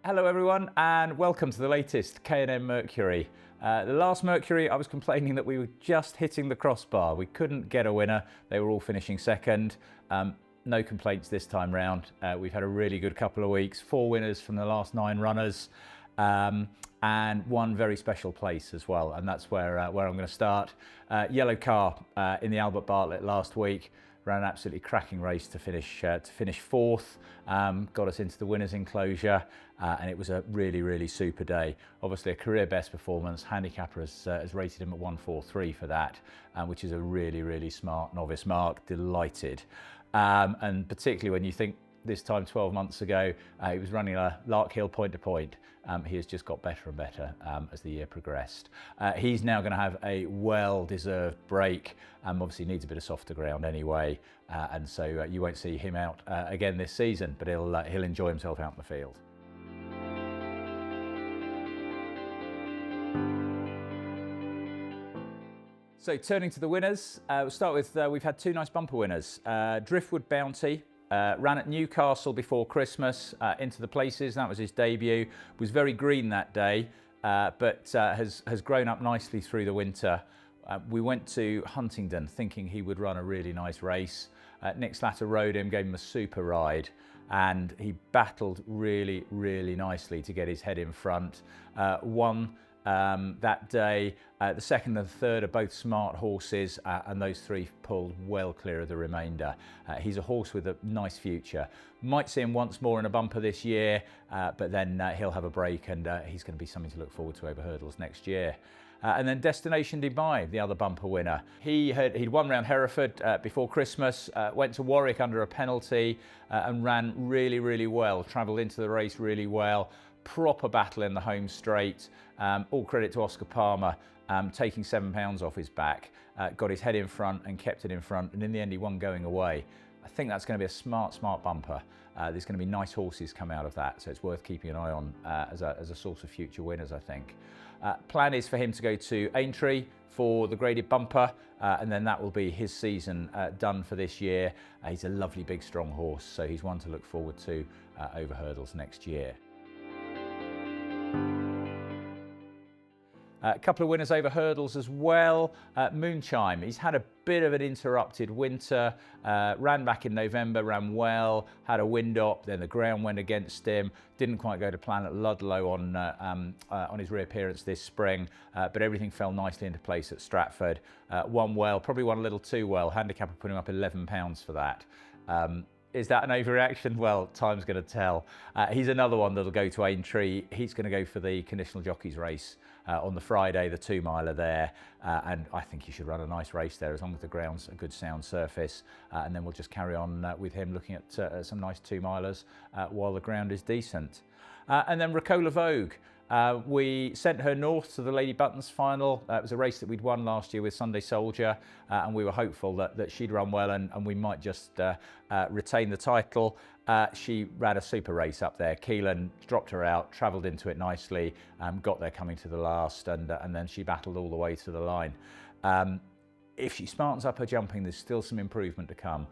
Hello everyone and welcome to the latest K&M Mercury. The last Mercury I was complaining that we were just hitting the crossbar. We couldn't get a winner, they were all finishing second. No complaints this time round. We've had a really good couple of weeks, 4 winners from the last 9 runners and one very special place as well, and that's where I'm going to start. Yellow car in the Albert Bartlett last week. Ran an absolutely cracking race to finish fourth, got us into the winners enclosure, and it was a really super day. Obviously a career best performance. Handicapper has rated him at 143 for that, which is a really smart novice mark. Delighted, and particularly when you think this time 12 months ago he was running a Lark Hill point to point. He has just got better and better as the year progressed. He's now going to have a well-deserved break. Obviously needs a bit of softer ground anyway, and so you won't see him out again this season, but he'll enjoy himself out in the field. So turning to the winners, we'll start with, we've had 2 nice bumper winners. Driftwood Bounty ran at Newcastle before Christmas, into the places. That was his debut. Was very green that day, but has grown up nicely through the winter. We went to Huntingdon thinking he would run a really nice race. Nick Slatter rode him, gave him a super ride, and he battled really nicely to get his head in front. Won that day. The second and the third are both smart horses, and those 3 pulled well clear of the remainder. He's a horse with a nice future. Might see him once more in a bumper this year, but then he'll have a break, and he's going to be something to look forward to over hurdles next year. And then Destination Dubai, the other bumper winner. He'd won round Hereford before Christmas, went to Warwick under a penalty, and ran really well. Travelled into the race really well. Proper battle in the home straight. All credit to Oscar Palmer, taking £7 off his back. Got his head in front and kept it in front, and in the end he won going away. I think that's going to be a smart bumper. There's going to be nice horses come out of that, so it's worth keeping an eye on as a source of future winners, I think. Plan is for him to go to Aintree for the graded bumper, and then that will be his season done for this year. He's a lovely big strong horse, so he's one to look forward to over hurdles next year. A couple of winners over hurdles as well. Moonchime, he's had a bit of an interrupted winter. Ran back in November, ran well, had a wind up, then the ground went against him. Didn't quite go to plan at Ludlow on his reappearance this spring, but everything fell nicely into place at Stratford. Won well, probably won a little too well. Handicapper put him up £11 for that. Is that an overreaction? Well, time's going to tell. He's another one that'll go to Aintree. He's going to go for the Conditional Jockeys race on the Friday, the 2-miler there, and I think he should run a nice race there as long as the ground's a good sound surface, and then we'll just carry on with him looking at some nice 2-milers while the ground is decent. And then Rockola Vogue. We sent her north to the Lady Buttons final. It was a race that we'd won last year with Sunday Soldier, and we were hopeful that she'd run well and we might just retain the title. She ran a super race up there. Keelan dropped her out, travelled into it nicely, got there coming to the last, and then she battled all the way to the line. If she smartens up her jumping, there's still some improvement to come.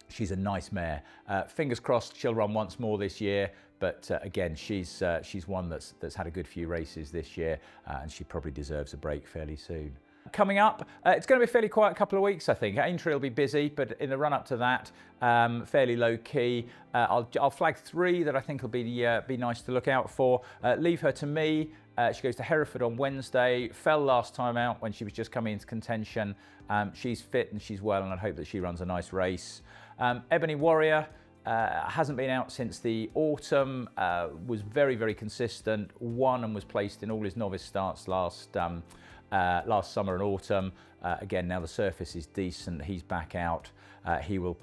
She's a nice mare. Fingers crossed she'll run once more this year, but again, she's one that's had a good few races this year, and she probably deserves a break fairly soon. Coming up, it's going to be a fairly quiet couple of weeks, I think. Aintree will be busy, but in the run up to that, fairly low key. I'll flag 3 that I think will be nice to look out for. Leave Her to Me. She goes to Hereford on Wednesday. Fell last time out when she was just coming into contention. She's fit and she's well, and I'd hope that she runs a nice race. Ebony Warrior hasn't been out since the autumn. Was very consistent. Won and was placed in all his novice starts last summer and autumn. Again, now the surface is decent. He's back out. He will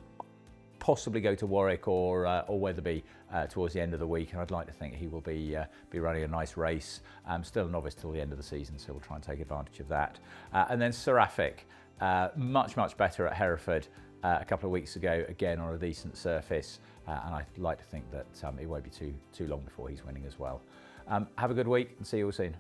possibly go to Warwick or Wetherby towards the end of the week, and I'd like to think he will be running a nice race. Still a novice till the end of the season, so we'll try and take advantage of that. And then Seraphic, much better at Hereford a couple of weeks ago, again on a decent surface, and I'd like to think that it won't be too long before he's winning as well. Have a good week and see you all soon.